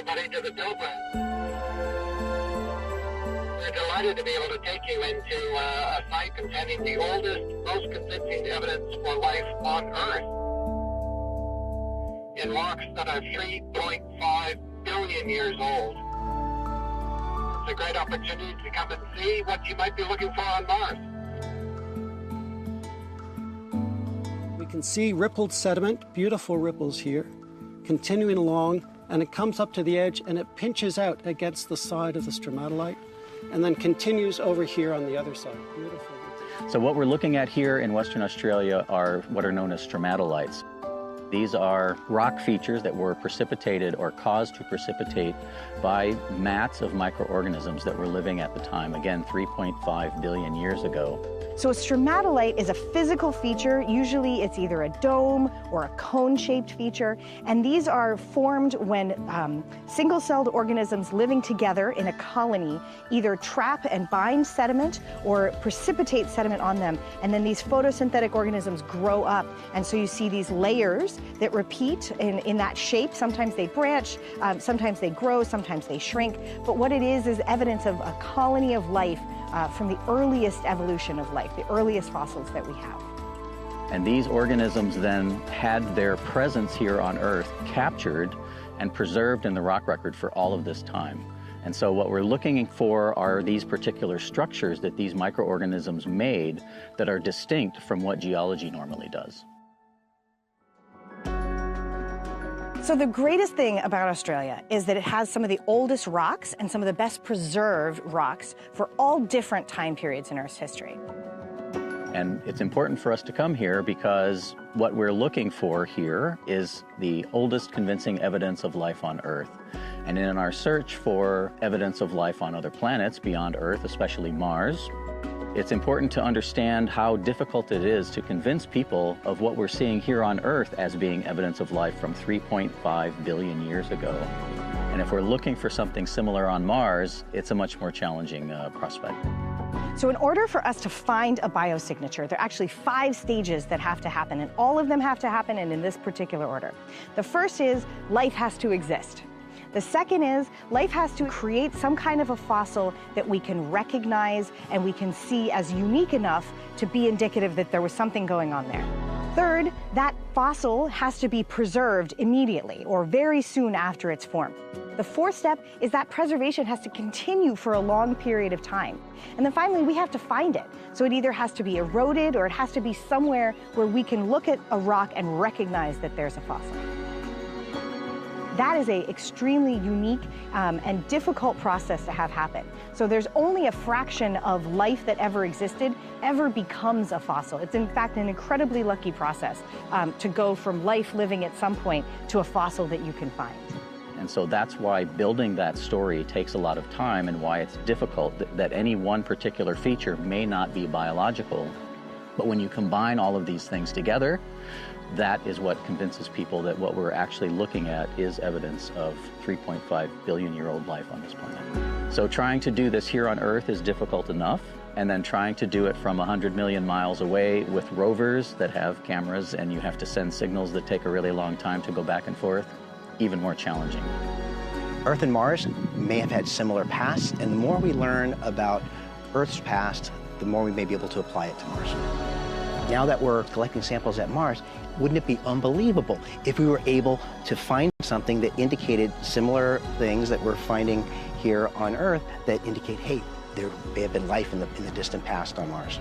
everybody to the Dobra. We're delighted to be able to take you into a site containing the oldest, most convincing evidence for life on Earth in rocks that are 3.5 billion years old. It's a great opportunity to come and see what you might be looking for on Mars. We can see rippled sediment, beautiful ripples here, continuing along, and it comes up to the edge and it pinches out against the side of the stromatolite and then continues over here on the other side. Beautiful. So what we're looking at here in Western Australia are what are known as stromatolites. These are rock features that were precipitated or caused to precipitate by mats of microorganisms that were living at the time, again, 3.5 billion years ago. So a stromatolite is a physical feature. Usually it's either a dome or a cone-shaped feature. And these are formed when single-celled organisms living together in a colony either trap and bind sediment or precipitate sediment on them. And then these photosynthetic organisms grow up. And so you see these layers that repeat in that shape. Sometimes they branch, sometimes they grow, sometimes they shrink. But what it is evidence of a colony of life from the earliest evolution of life, the earliest fossils that we have. And these organisms then had their presence here on Earth captured and preserved in the rock record for all of this time. And so what we're looking for are these particular structures that these microorganisms made that are distinct from what geology normally does. So the greatest thing about Australia is that it has some of the oldest rocks and some of the best preserved rocks for all different time periods in Earth's history. And it's important for us to come here because what we're looking for here is the oldest convincing evidence of life on Earth. And in our search for evidence of life on other planets beyond Earth, especially Mars, it's important to understand how difficult it is to convince people of what we're seeing here on Earth as being evidence of life from 3.5 billion years ago. And if we're looking for something similar on Mars, it's a much more challenging prospect. So in order for us to find a biosignature, there are actually 5 stages that have to happen, and all of them have to happen and in this particular order. The first is life has to exist. The second is life has to create some kind of a fossil that we can recognize and we can see as unique enough to be indicative that there was something going on there. Third, that fossil has to be preserved immediately or very soon after it's formed. The fourth step is that preservation has to continue for a long period of time. And then finally, we have to find it. So it either has to be eroded or it has to be somewhere where we can look at a rock and recognize that there's a fossil. That is an extremely unique and difficult process to have happen. So there's only a fraction of life that ever existed ever becomes a fossil. It's in fact an incredibly lucky process to go from life living at some point to a fossil that you can find. And so that's why building that story takes a lot of time and why it's difficult that any one particular feature may not be biological. But when you combine all of these things together, that is what convinces people that what we're actually looking at is evidence of 3.5 billion-year-old life on this planet. So trying to do this here on Earth is difficult enough, and then trying to do it from 100 million miles away with rovers that have cameras and you have to send signals that take a really long time to go back and forth, even more challenging. Earth and Mars may have had similar pasts, and the more we learn about Earth's past, the more we may be able to apply it to Mars. Now that we're collecting samples at Mars, wouldn't it be unbelievable if we were able to find something that indicated similar things that we're finding here on Earth that indicate, hey, there may have been life in the distant past on Mars?